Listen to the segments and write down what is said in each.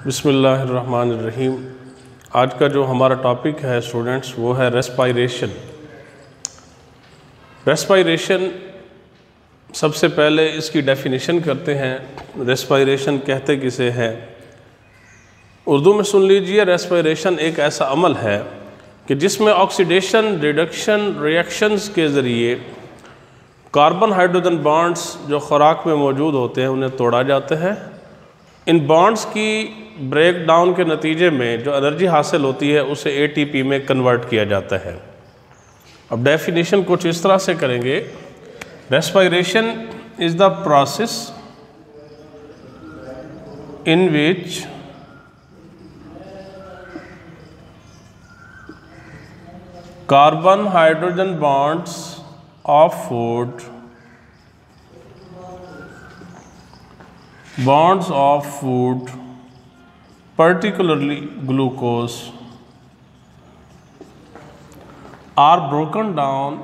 बिस्मिल्लाहिर्रहमानिर्रहीम। आज का जो हमारा टॉपिक है स्टूडेंट्स वो है रेस्पायरेशन। रेस्पायरेशन सबसे पहले इसकी डेफिनेशन करते हैं। रेस्पायरेशन कहते किसे हैं? उर्दू में सुन लीजिए। रेस्पायरेशन एक ऐसा अमल है कि जिसमें ऑक्सीडेशन रिडक्शन रिएक्शंस के ज़रिए कार्बन हाइड्रोजन बॉन्ड्स जो खुराक में मौजूद होते हैं उन्हें तोड़ा जाता है। इन बॉन्ड्स की ब्रेक डाउन के नतीजे में जो एनर्जी हासिल होती है उसे एटीपी में कन्वर्ट किया जाता है। अब डेफिनेशन कुछ इस तरह से करेंगे। Respiration is the process in which carbon hydrogen bonds of food particularly glucose are broken down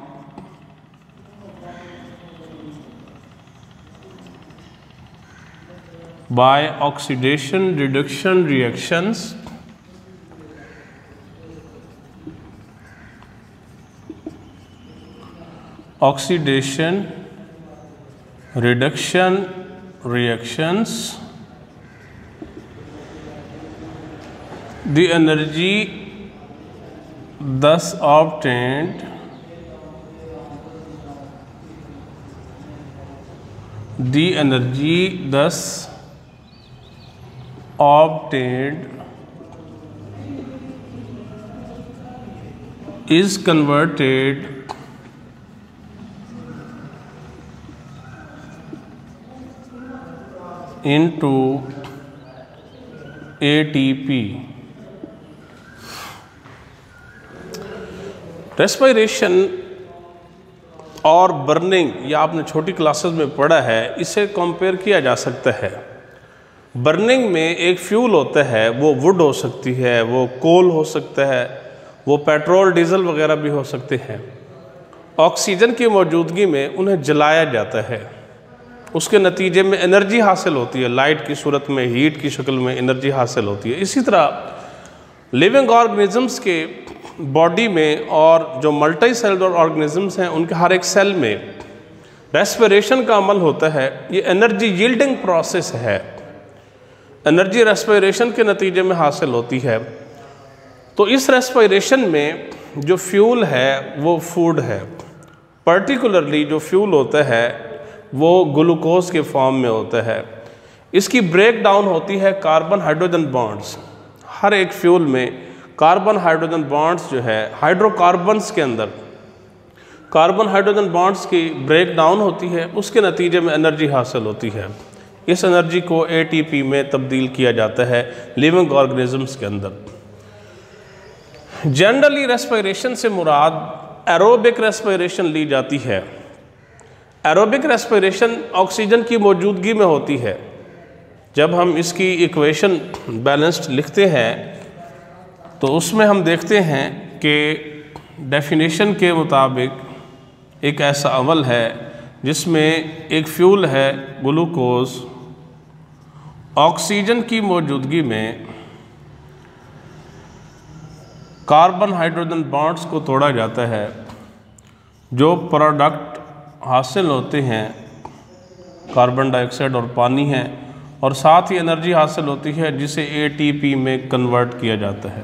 by oxidation reduction reactions oxidation reduction reactions. The energy thus obtained is converted into ATP। Respiration और burning, या आपने छोटी classes में पढ़ा है, इसे compare किया जा सकता है। बर्निंग में एक फ्यूल होता है, वो वुड हो सकती है, वो कोल हो सकता है, वो पेट्रोल डीजल वगैरह भी हो सकते हैं। ऑक्सीजन की मौजूदगी में उन्हें जलाया जाता है, उसके नतीजे में एनर्जी हासिल होती है, लाइट की सूरत में, हीट की शक्ल में एनर्जी हासिल होती है। इसी तरह लिविंग ऑर्गेनिजम्स के बॉडी में और जो मल्टी सेलुलर ऑर्गेनिजम्स हैं उनके हर एक सेल में रेस्पिरेशन का अमल होता है। ये एनर्जी यील्डिंग प्रोसेस है। एनर्जी रेस्पिरेशन के नतीजे में हासिल होती है। तो इस रेस्पिरेशन में जो फ्यूल है वो फूड है। पर्टिकुलरली जो फ्यूल होता है वो ग्लूकोज के फॉर्म में होता है। इसकी ब्रेक डाउन होती है कार्बन हाइड्रोजन बॉन्ड्स। हर एक फ्यूल में कार्बन हाइड्रोजन बॉन्ड्स जो है, हाइड्रोकार्बन्स के अंदर कार्बन हाइड्रोजन बॉन्ड्स की ब्रेक डाउन होती है, उसके नतीजे में एनर्जी हासिल होती है। इस एनर्जी को एटीपी में तब्दील किया जाता है लिविंग ऑर्गेनिजम्स के अंदर। जनरली रेस्पिरेशन से मुराद एरोबिक रेस्पिरेशन ली जाती है। एरोबिक रेस्पिरेशन ऑक्सीजन की मौजूदगी में होती है। जब हम इसकी इक्वेशन बैलेंस्ड लिखते हैं तो उसमें हम देखते हैं कि डेफिनेशन के मुताबिक एक ऐसा अमल है जिसमें एक फ्यूल है ग्लूकोज, ऑक्सीजन की मौजूदगी में कार्बन हाइड्रोजन बॉन्ड्स को तोड़ा जाता है। जो प्रोडक्ट हासिल होते हैं कार्बन डाइऑक्साइड और पानी है, और साथ ही एनर्जी हासिल होती है जिसे एटीपी में कन्वर्ट किया जाता है।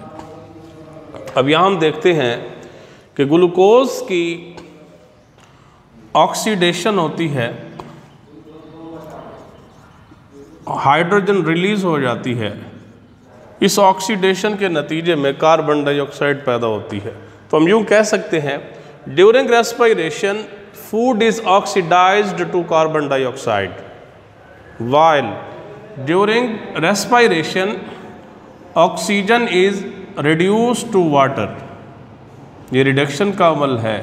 अब यहाँ हम देखते हैं कि ग्लूकोज की ऑक्सीडेशन होती है, हाइड्रोजन रिलीज हो जाती है। इस ऑक्सीडेशन के नतीजे में कार्बन डाइऑक्साइड पैदा होती है। तो हम यूँ कह सकते हैं during respiration food is oxidized to carbon dioxide, while during respiration oxygen is reduced to water। ये रिडक्शन का अमल है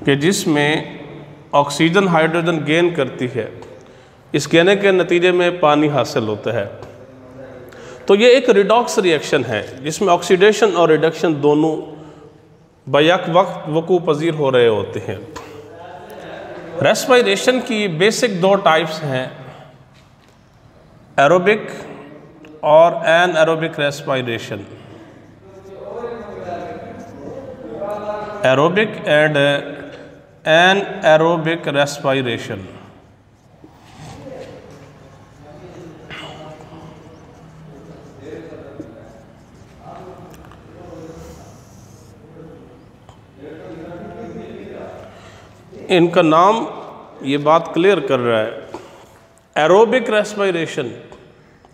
कि जिसमें ऑक्सीजन हाइड्रोजन गेन करती है। इस गेने के नतीजे में पानी हासिल होता है। तो ये एक रिडॉक्स रिएक्शन है जिसमें ऑक्सीडेशन और रिडक्शन दोनों बैक वक्त वकू पजीर हो रहे होते हैं। रेस्पिरेशन की बेसिक दो टाइप्स हैं, एरोबिक और anaerobic respiration, aerobic and anaerobic respiration. इनका नाम ये बात क्लियर कर रहा है। Aerobic respiration,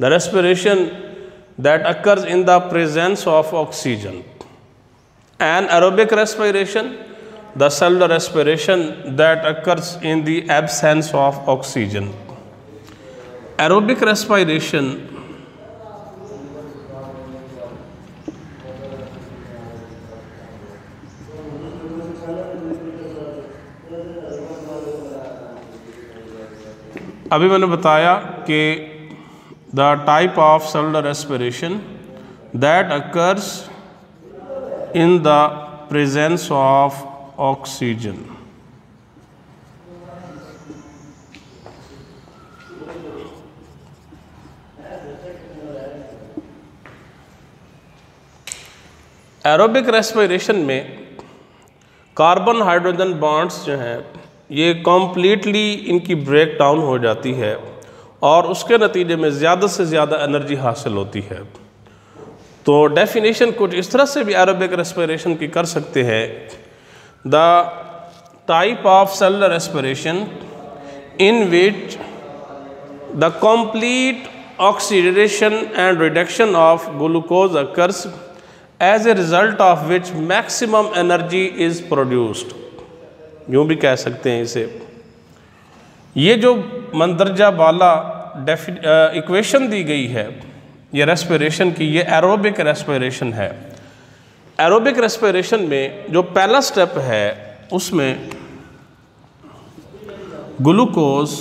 the respiration that occurs in the presence of oxygen. Anaerobic respiration, the cellular respiration that occurs in the absence of oxygen. Aerobic respiration अभी मैंने बताया कि the type of cellular respiration that occurs in the presence of oxygen. Aerobic respiration में carbon hydrogen bonds जो हैं ये completely इनकी break down हो जाती है और उसके नतीजे में ज़्यादा से ज़्यादा एनर्जी हासिल होती है। तो डेफिनेशन कुछ इस तरह से भी एरोबिक रेस्पिरेशन की कर सकते हैं। The type of cellular respiration in which the complete oxidation and reduction of glucose occurs as a result of which maximum energy is produced. यूँ भी कह सकते हैं इसे। ये जो मंदरजा वाला इक्वेशन दी गई है ये रेस्पिरेशन की, ये एरोबिक रेस्पिरेशन है। एरोबिक रेस्पिरेशन में जो पहला स्टेप है उसमें ग्लूकोज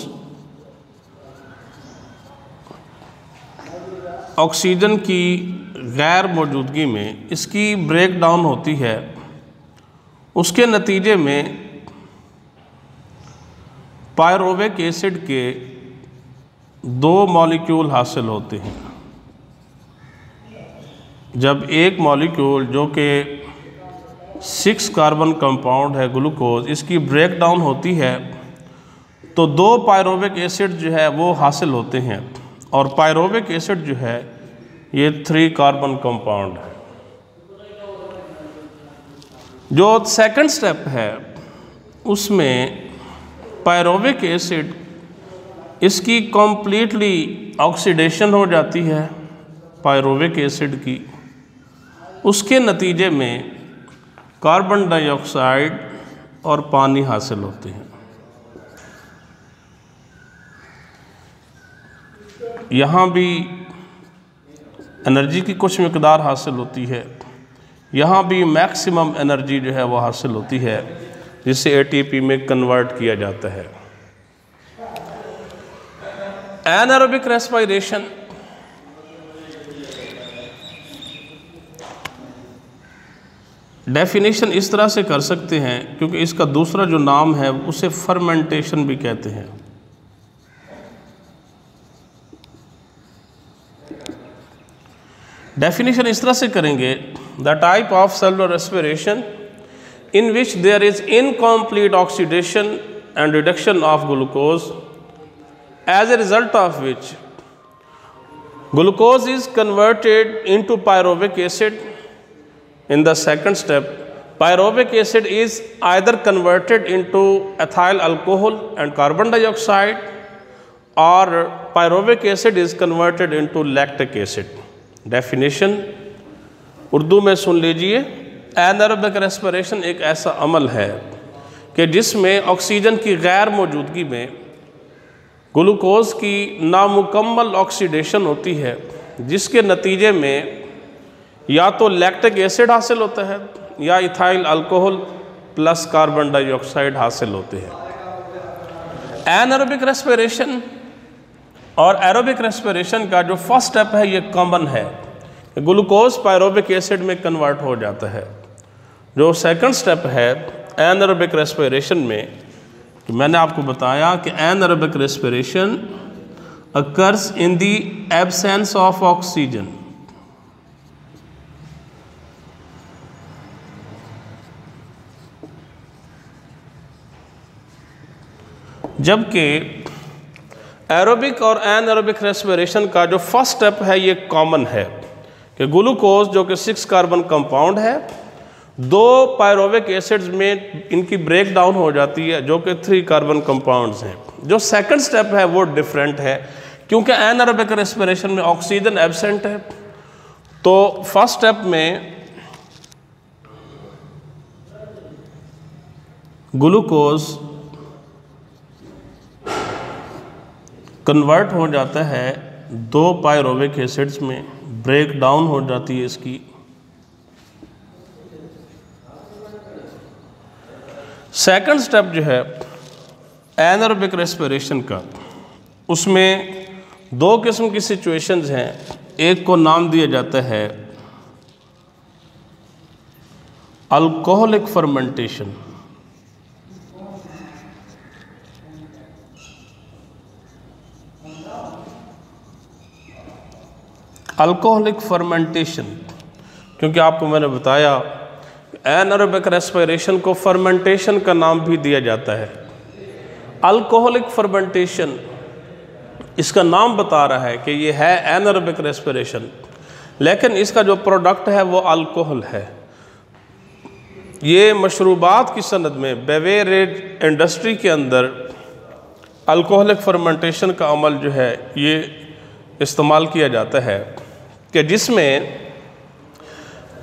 ऑक्सीजन की गैर मौजूदगी में इसकी ब्रेक डाउन होती है। उसके नतीजे में पायरोविक एसिड के 2 मॉलिक्यूल हासिल होते हैं। जब एक मॉलिक्यूल जो कि 6 कार्बन कंपाउंड है ग्लूकोज, इसकी ब्रेक डाउन होती है तो 2 पायरोविक एसिड जो है वो हासिल होते हैं और पायरोविक एसिड जो है ये 3 कार्बन कंपाउंड है। जो सेकंड स्टेप है उसमें पायरोविक एसिड इसकी कम्प्लीटली ऑक्सीडेशन हो जाती है पायरोविक एसिड की। उसके नतीजे में कार्बन डाइऑक्साइड और पानी हासिल होते हैं। यहाँ भी एनर्जी की कुछ मिकदार हासिल होती है, यहाँ भी मैक्सिमम एनर्जी जो है वो हासिल होती है जिसे एटीपी में कन्वर्ट किया जाता है। एनारोबिक रेस्पिरेशन डेफिनेशन इस तरह से कर सकते हैं क्योंकि इसका दूसरा जो नाम है उसे फर्मेंटेशन भी कहते हैं। डेफिनेशन इस तरह से करेंगे, the type of cellular respiration in which there is incomplete oxidation and reduction of glucose, as a result of which glucose is converted into pyruvic acid. In the second step, pyruvic acid is either converted into ethyl alcohol and carbon dioxide, or pyruvic acid is converted into lactic acid. Definition Urdu में सुन लीजिए। Anaerobic respiration एक ऐसा अमल है कि जिसमें oxygen की गैर मौजूदगी में ग्लूकोज की नामुकम्मल ऑक्सीडेशन होती है जिसके नतीजे में या तो लैक्टिक एसिड हासिल होता है या ethyl alcohol plus carbon dioxide हासिल होते हैं। एनारोबिक रेस्पिरेशन और एरोबिक रेस्पिरेशन का जो फर्स्ट स्टेप है ये कॉमन है, ग्लूकोज पायरोबिक एसिड में कन्वर्ट हो जाता है। जो सेकंड स्टेप है एनारोबिक रेस्पिरेशन में, तो मैंने आपको बताया कि anaerobic respiration occurs in the absence of oxygen. जबकि एरोबिक और एनएरोबिक रेस्पिरेशन का जो फर्स्ट स्टेप है ये कॉमन है कि ग्लूकोज जो कि 6 कार्बन कंपाउंड है, 2 पायरोविक एसिड्स में इनकी ब्रेक डाउन हो जाती है जो कि 3 कार्बन कंपाउंड्स हैं। जो सेकंड स्टेप है वो डिफरेंट है क्योंकि एनएरोबिक रेस्पिरेशन में ऑक्सीजन एब्सेंट है। तो फर्स्ट स्टेप में ग्लूकोज कन्वर्ट हो जाता है 2 पायरोविक एसिड्स में, ब्रेक डाउन हो जाती है इसकी। सेकंड स्टेप जो है एनारोबिक रेस्पिरेशन का, उसमें 2 किस्म की सिचुएशंस हैं। एक को नाम दिया जाता है अल्कोहलिक फर्मेंटेशन। अल्कोहलिक फर्मेंटेशन, क्योंकि आपको मैंने बताया एनारोबिक रेस्पिरेशन को फर्मेंटेशन का नाम भी दिया जाता है। अल्कोहलिक फर्मेंटेशन इसका नाम बता रहा है कि ये है एनारोबिक रेस्पिरेशन, लेकिन इसका जो प्रोडक्ट है वो अल्कोहल है। ये मशरूबात की सनद में बेवरेज इंडस्ट्री के अंदर अल्कोहलिक फर्मेंटेशन का अमल जो है ये इस्तेमाल किया जाता है कि जिसमें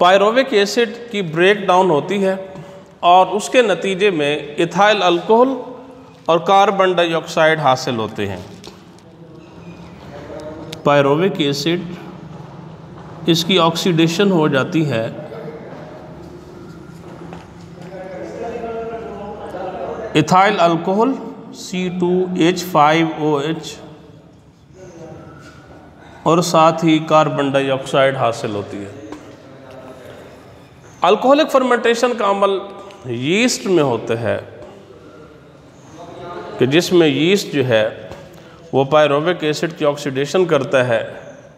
पायरोविक एसिड की ब्रेक डाउन होती है और उसके नतीजे में इथाइल अल्कोहल और कार्बन डाइऑक्साइड हासिल होते हैं। पायरोविक एसिड, इसकी ऑक्सीडेशन हो जाती है इथाइल अल्कोहल C2H5OH और साथ ही कार्बन डाइऑक्साइड हासिल होती है। अल्कोहलिक फर्मेंटेशन का अमल यीस्ट में होता है कि जिसमें यीस्ट जो है वो पायरोविक एसिड की ऑक्सीडेशन करता है।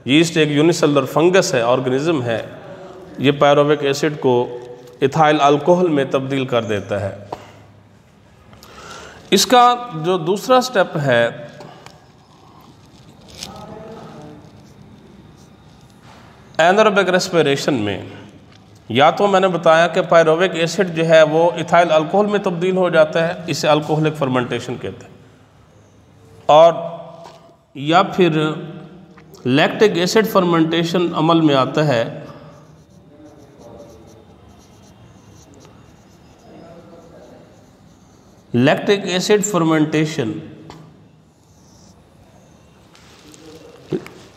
यीस्ट एक यूनिसेलुलर फंगस है, ऑर्गेनिज्म है। ये पायरोविक एसिड को इथाइल अल्कोहल में तब्दील कर देता है। इसका जो दूसरा स्टेप है एनारोबिक रेस्पिरेशन में, या तो मैंने बताया कि पायरोविक एसिड जो है वो इथाइल अल्कोहल में तब्दील हो जाता है, इसे अल्कोहलिक फर्मेंटेशन कहते हैं, और या फिर लैक्टिक एसिड फर्मेंटेशन अमल में आता है। लैक्टिक एसिड फर्मेंटेशन,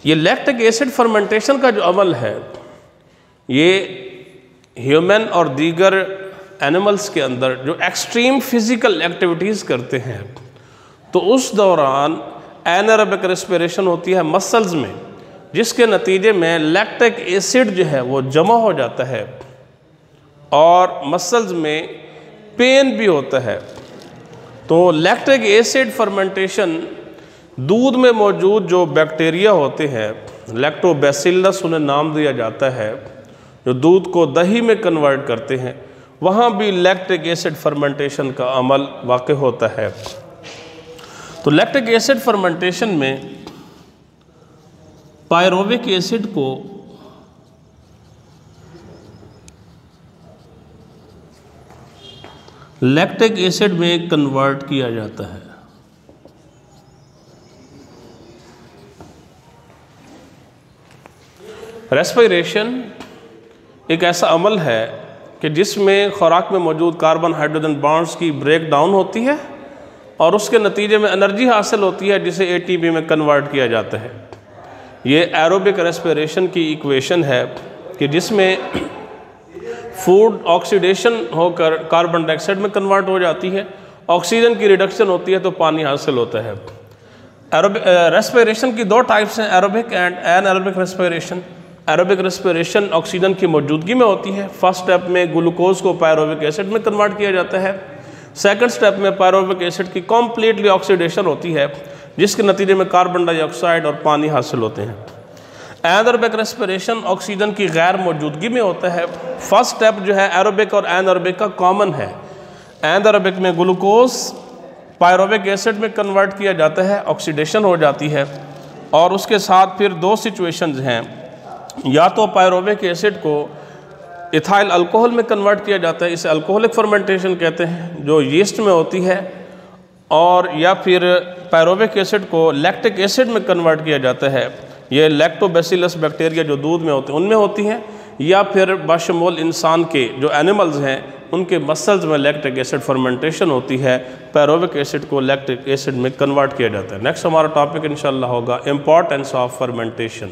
ये लैक्टिक एसिड फर्मेंटेशन का जो अमल है ये ह्यूमन और दीगर एनिमल्स के अंदर जो एक्सट्रीम फिजिकल एक्टिविटीज़ करते हैं तो उस दौरान एनारोबिक रेस्पिरेशन होती है मसल्स में, जिसके नतीजे में लैक्टिक एसिड जो है वो जमा हो जाता है और मसल्स में पेन भी होता है। तो लैक्टिक एसिड फर्मेंटेशन दूध में मौजूद जो बैक्टीरिया होते हैं, लैक्टोबैसिलस उन्हें नाम दिया जाता है, जो दूध को दही में कन्वर्ट करते हैं, वहाँ भी लैक्टिक एसिड फर्मेंटेशन का अमल वाक़ होता है। तो लैक्टिक एसिड फर्मेंटेशन में पायरोविक एसिड को लैक्टिक एसिड में कन्वर्ट किया जाता है। रेस्पिरेशन एक ऐसा अमल है कि जिसमें खुराक में मौजूद कार्बन हाइड्रोजन बॉन्ड्स की ब्रेक डाउन होती है और उसके नतीजे में एनर्जी हासिल होती है जिसे एटीपी में कन्वर्ट किया जाता है। ये एरोबिक रेस्पिरेशन की इक्वेशन है कि जिसमें फूड ऑक्सीडेशन होकर कार्बन डाइऑक्साइड में कन्वर्ट हो जाती है, ऑक्सीजन की रिडक्शन होती है तो पानी हासिल होता है। रेस्पिरेशन की 2 टाइप्स हैं, aerobic and anaerobic respiration. Aerobic respiration oxygen की मौजूदगी में होती है। फर्स्ट स्टेप में ग्लूकोज को पायरोविक एसिड में कन्वर्ट किया जाता है। सेकंड स्टेप में पायरोविक एसिड की कम्प्लीटली ऑक्सीडेशन होती है जिसके नतीजे में कार्बन डाइऑक्साइड और पानी हासिल होते हैं। एनारोबिक रेस्पिरेशन ऑक्सीजन की गैर मौजूदगी में होता है। फर्स्ट स्टेप जो है एरोबिक और एनारोबिक का कॉमन है। एनारोबिक में ग्लूकोज पायरोबिक एसिड में कन्वर्ट किया जाता है, ऑक्सीडेशन हो जाती है, और उसके साथ फिर दो सिचुएशंस हैं, या तो पायरोबिक एसिड को इथाइल अल्कोहल में कन्वर्ट किया जाता है, इसे अल्कोहलिक फर्मेंटेशन कहते हैं जो यीस्ट में होती है, और या फिर पायरोबिक एसिड को लैक्टिक एसिड में कन्वर्ट किया जाता है, ये लैक्टोबैसिलस बैक्टीरिया जो दूध में होते हैं उनमें होती हैं, या फिर बाशमूल इंसान के जो एनिमल्स हैं उनके मसल्स में लैक्टिक एसिड फर्मेंटेशन होती है, पायरोबिक एसिड को लैक्टिक एसिड में कन्वर्ट किया जाता है। नेक्स्ट हमारा टॉपिक इंशाल्लाह होगा इम्पॉर्टेंस ऑफ फर्मेंटेशन।